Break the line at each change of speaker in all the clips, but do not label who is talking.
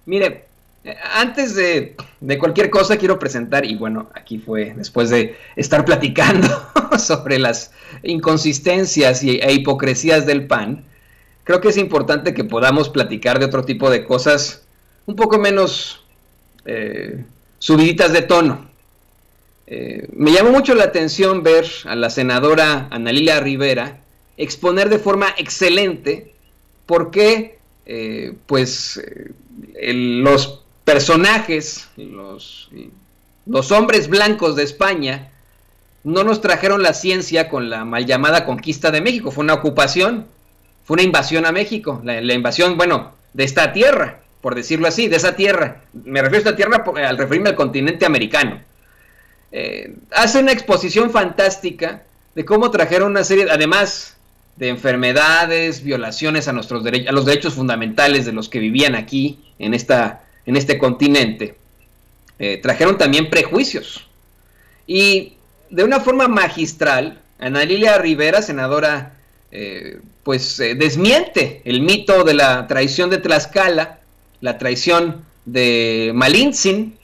Mire, antes de cualquier cosa quiero presentar, y bueno, aquí fue después de estar platicando sobre las inconsistencias e hipocresías del PAN, creo que es importante que podamos platicar de otro tipo de cosas un poco menos subiditas de tono. Me llamó mucho la atención ver a la senadora Ana Lilia Rivera exponer de forma excelente por qué los personajes, los hombres blancos de España no nos trajeron la ciencia con la mal llamada conquista de México. Fue una ocupación, fue una invasión a México, la invasión, bueno, de esta tierra, por decirlo así, de esa tierra. Me refiero a esta tierra al referirme al continente americano. Hace una exposición fantástica de cómo trajeron una serie, además de enfermedades, violaciones a nuestros derechos, a los derechos fundamentales de los que vivían aquí en este continente. Trajeron también prejuicios. Y de una forma magistral, Ana Lilia Rivera, senadora, desmiente el mito de la traición de Tlaxcala, la traición de Malintzin,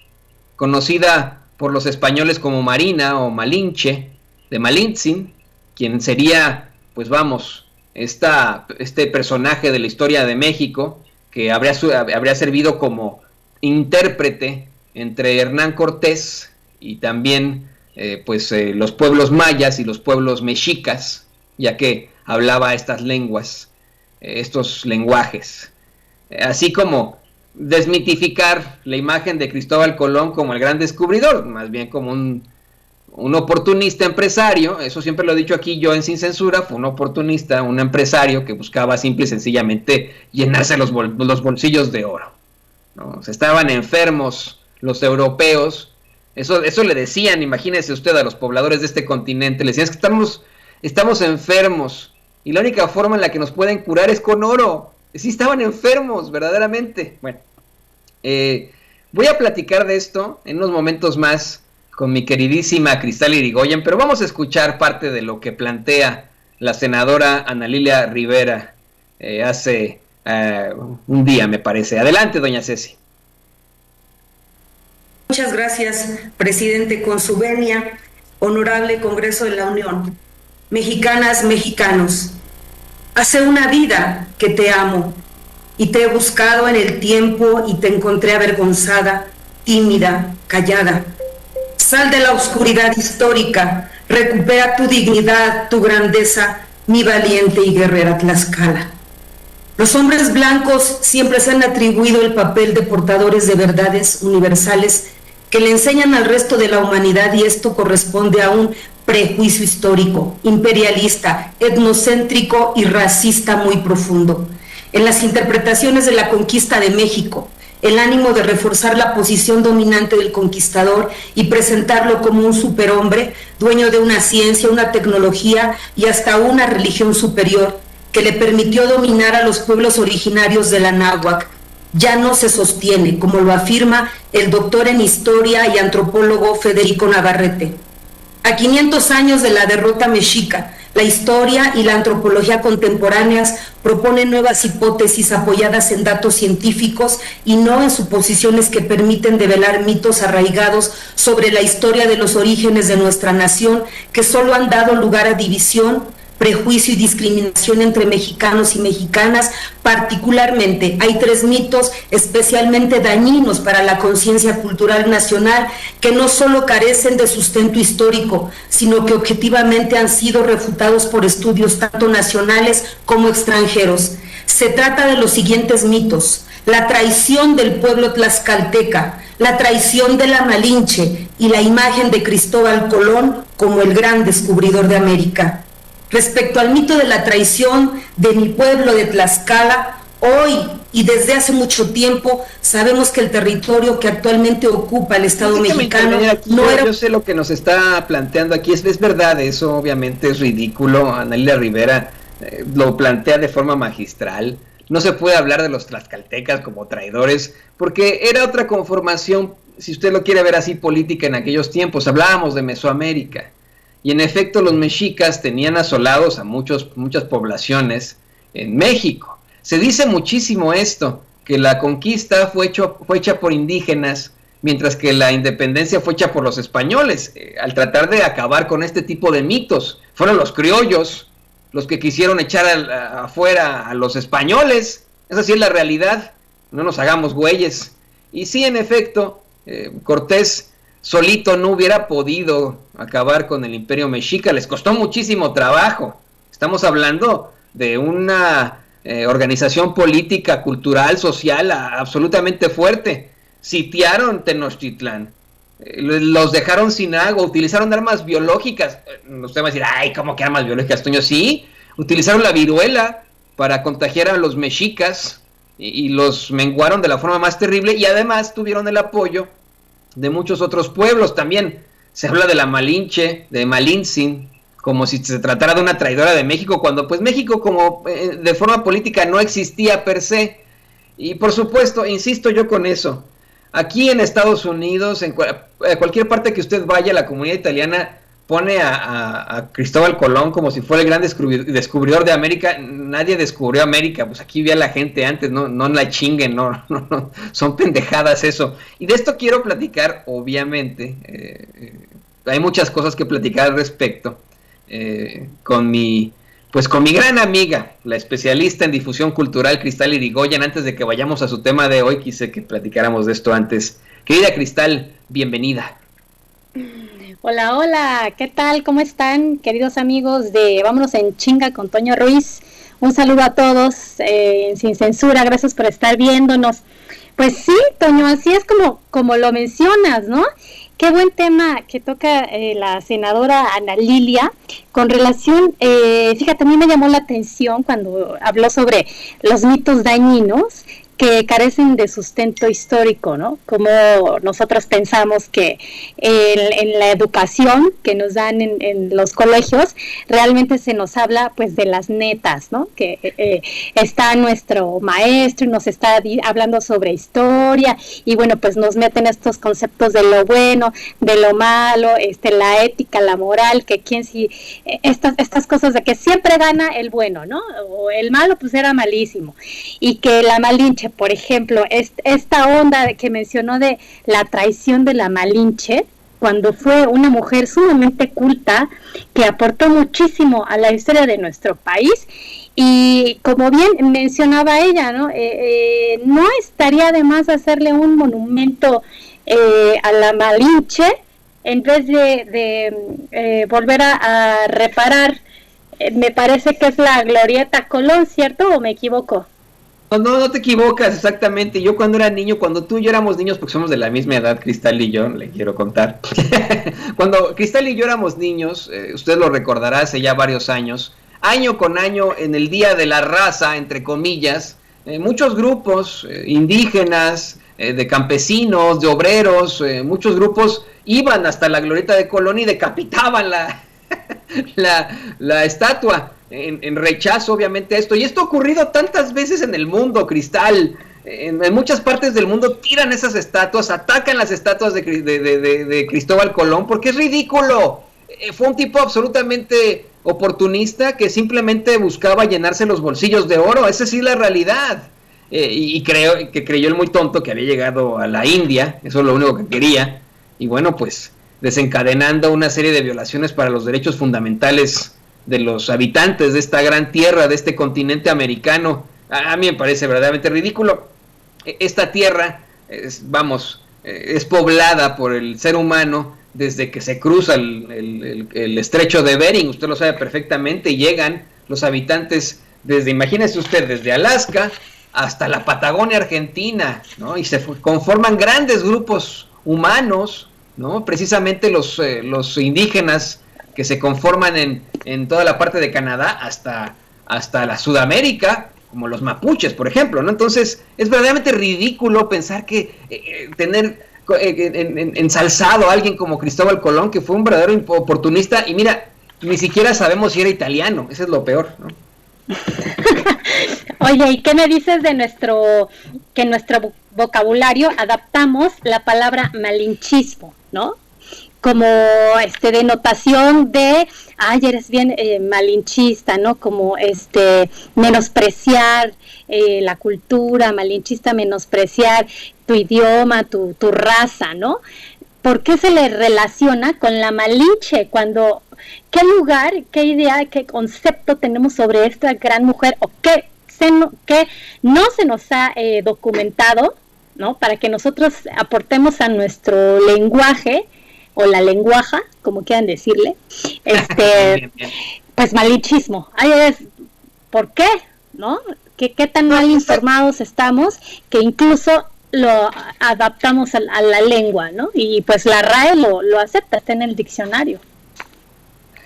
conocida por los españoles como Marina o Malinche, de Malintzin, quien sería, pues vamos, este personaje de la historia de México, que habría servido como intérprete entre Hernán Cortés y también los pueblos mayas y los pueblos mexicas, ya que hablaba estas lenguas, estos lenguajes. Así como desmitificar la imagen de Cristóbal Colón como el gran descubridor, más bien como un oportunista empresario. Eso siempre lo he dicho aquí yo en Sin Censura, fue un oportunista, un empresario que buscaba simple y sencillamente llenarse los bolsillos de oro, ¿no? O sea, estaban enfermos los europeos, eso le decían, imagínese usted, a los pobladores de este continente, le decían, es que estamos enfermos, y la única forma en la que nos pueden curar es con oro. Sí estaban enfermos, verdaderamente. Bueno, voy a platicar de esto en unos momentos más con mi queridísima Cristal Irigoyen, pero vamos a escuchar parte de lo que plantea la senadora Ana Lilia Rivera hace un día, me parece. Adelante, doña Ceci.
Muchas gracias, presidente, con su venia, honorable Congreso de la Unión. Mexicanas, mexicanos, hace una vida que te amo y te he buscado en el tiempo y te encontré avergonzada, tímida, callada. Sal de la oscuridad histórica, recupera tu dignidad, tu grandeza, mi valiente y guerrera Tlaxcala. Los hombres blancos siempre se han atribuido el papel de portadores de verdades universales que le enseñan al resto de la humanidad, y esto corresponde a un prejuicio histórico, imperialista, etnocéntrico y racista muy profundo. En las interpretaciones de la conquista de México, el ánimo de reforzar la posición dominante del conquistador y presentarlo como un superhombre, dueño de una ciencia, una tecnología y hasta una religión superior, que le permitió dominar a los pueblos originarios de la náhuatl, ya no se sostiene, como lo afirma el doctor en historia y antropólogo Federico Navarrete. A 500 años de la derrota mexica, la historia y la antropología contemporáneas proponen nuevas hipótesis apoyadas en datos científicos y no en suposiciones que permiten develar mitos arraigados sobre la historia de los orígenes de nuestra nación, que solo han dado lugar a división, prejuicio y discriminación entre mexicanos y mexicanas. Particularmente hay 3 mitos especialmente dañinos para la conciencia cultural nacional, que no solo carecen de sustento histórico, sino que objetivamente han sido refutados por estudios tanto nacionales como extranjeros. Se trata de los siguientes mitos: la traición del pueblo tlaxcalteca, la traición de la Malinche y la imagen de Cristóbal Colón como el gran descubridor de América. Respecto al mito de la traición de mi pueblo de Tlaxcala, hoy y desde hace mucho tiempo sabemos que el territorio que actualmente ocupa el Estado mexicano no era...
Yo sé lo que nos está planteando aquí, es verdad, eso obviamente es ridículo. Ana Lilia Rivera lo plantea de forma magistral. No se puede hablar de los tlaxcaltecas como traidores, porque era otra conformación, si usted lo quiere ver así, política en aquellos tiempos. Hablábamos de Mesoamérica. Y en efecto los mexicas tenían asolados a muchas poblaciones en México. Se dice muchísimo esto, que la conquista fue hecha por indígenas, mientras que la independencia fue hecha por los españoles, al tratar de acabar con este tipo de mitos. Fueron los criollos los que quisieron echar afuera a los españoles. Esa sí es la realidad, no nos hagamos güeyes. Y sí, en efecto, Cortés solito no hubiera podido acabar con el imperio mexica, les costó muchísimo trabajo. Estamos hablando de una organización política, cultural, social, absolutamente fuerte. Sitiaron Tenochtitlán, los dejaron sin agua, utilizaron armas biológicas. Usted va a decir, ay, ¿cómo que armas biológicas, Toño? Sí, utilizaron la viruela para contagiar a los mexicas y los menguaron de la forma más terrible, y además tuvieron el apoyo de muchos otros pueblos. También se habla de la Malinche, de Malintzin, como si se tratara de una traidora de México, cuando pues México como de forma política no existía per se. Y por supuesto, insisto yo con eso, aquí en Estados Unidos, en cualquier parte que usted vaya, la comunidad italiana pone a Cristóbal Colón como si fuera el gran descubridor de América. Nadie descubrió América, pues aquí vivía la gente antes, no la chinguen, no, son pendejadas eso. Y de esto quiero platicar, obviamente, hay muchas cosas que platicar al respecto, con mi gran amiga, la especialista en difusión cultural, Cristal Irigoyen. Antes de que vayamos a su tema de hoy, quise que platicáramos de esto antes. Querida Cristal, bienvenida.
Hola, hola, ¿qué tal? ¿Cómo están, queridos amigos de Vámonos en Chinga con Toño Ruiz? Un saludo a todos, sin censura, gracias por estar viéndonos. Pues sí, Toño, así es como lo mencionas, ¿no? Qué buen tema que toca la senadora Ana Lilia con relación, fíjate, a mí me llamó la atención cuando habló sobre los mitos dañinos que carecen de sustento histórico, ¿no? Como nosotros pensamos que en la educación que nos dan en los colegios, realmente se nos habla pues de las netas, ¿no? Que está nuestro maestro y nos está hablando sobre historia, y bueno, pues nos meten estos conceptos de lo bueno, de lo malo, la ética, la moral, que quién sí, estas cosas de que siempre gana el bueno, ¿no? O el malo pues era malísimo, y que la Malinche, por ejemplo, esta onda que mencionó de la traición de la Malinche, cuando fue una mujer sumamente culta, que aportó muchísimo a la historia de nuestro país, y como bien mencionaba ella, ¿no? No estaría de más hacerle un monumento a la Malinche, en vez de volver a reparar, me parece que es la Glorieta Colón, ¿cierto? ¿O me equivoco?
No te equivocas, exactamente. Yo cuando era niño, cuando tú y yo éramos niños, porque somos de la misma edad, Cristal y yo, le quiero contar. Cuando Cristal y yo éramos niños, usted lo recordará, hace ya varios años, año con año, en el Día de la Raza, entre comillas, muchos grupos indígenas, de campesinos, de obreros, muchos grupos iban hasta la Glorieta de Colón y decapitaban la estatua. En rechazo, obviamente, a esto. Y esto ha ocurrido tantas veces en el mundo, Cristal. En muchas partes del mundo tiran esas estatuas, atacan las estatuas de Cristóbal Colón, porque es ridículo. Fue un tipo absolutamente oportunista que simplemente buscaba llenarse los bolsillos de oro. Esa sí es la realidad. Y creyó el muy tonto que había llegado a la India. Eso es lo único que quería. Y bueno, pues desencadenando una serie de violaciones para los derechos fundamentales de los habitantes de esta gran tierra, de este continente americano. A mí me parece verdaderamente ridículo. Esta tierra es poblada por el ser humano desde que se cruza el estrecho de Bering. Usted lo sabe perfectamente. Y llegan los habitantes imagínese usted, desde Alaska hasta la Patagonia Argentina, ¿no? Y se conforman grandes grupos humanos, ¿no? Precisamente los indígenas que se conforman en toda la parte de Canadá hasta la Sudamérica, como los mapuches, por ejemplo, ¿no? Entonces, es verdaderamente ridículo pensar que tener ensalzado a alguien como Cristóbal Colón, que fue un verdadero oportunista, y mira, ni siquiera sabemos si era italiano, eso es lo peor, ¿no?
Oye, ¿y qué me dices de nuestro vocabulario adaptamos la palabra malinchismo, ¿no? como denotación de, ay, eres bien malinchista, ¿no? Como menospreciar la cultura, malinchista, menospreciar tu idioma, tu raza, ¿no? ¿Por qué se le relaciona con la Malinche? Cuando, ¿qué lugar, qué idea, qué concepto tenemos sobre esta gran mujer o qué no se nos ha documentado, ¿no? Para que nosotros aportemos a nuestro lenguaje o la lenguaja, como quieran decirle, pues malinchismo. ¿Por qué? ¿No? ¿Qué tan mal informados estamos que incluso lo adaptamos a la lengua, ¿no? Y pues la RAE lo acepta, está en el diccionario.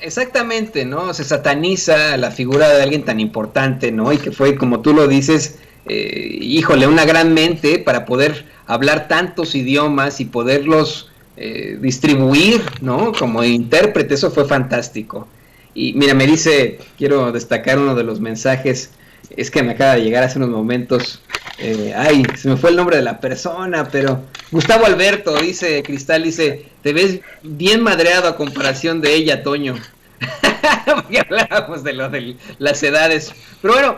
Exactamente, ¿no? Se sataniza la figura de alguien tan importante, ¿no? Y que fue, como tú lo dices, híjole, una gran mente para poder hablar tantos idiomas y poderlos distribuir, ¿no? Como intérprete, eso fue fantástico. Y mira, me dice, quiero destacar uno de los mensajes, es que me acaba de llegar hace unos momentos, se me fue el nombre de la persona, pero Gustavo Alberto, dice Cristal, dice, te ves bien madreado a comparación de ella, Toño. Porque hablábamos de lo de las edades. Pero bueno,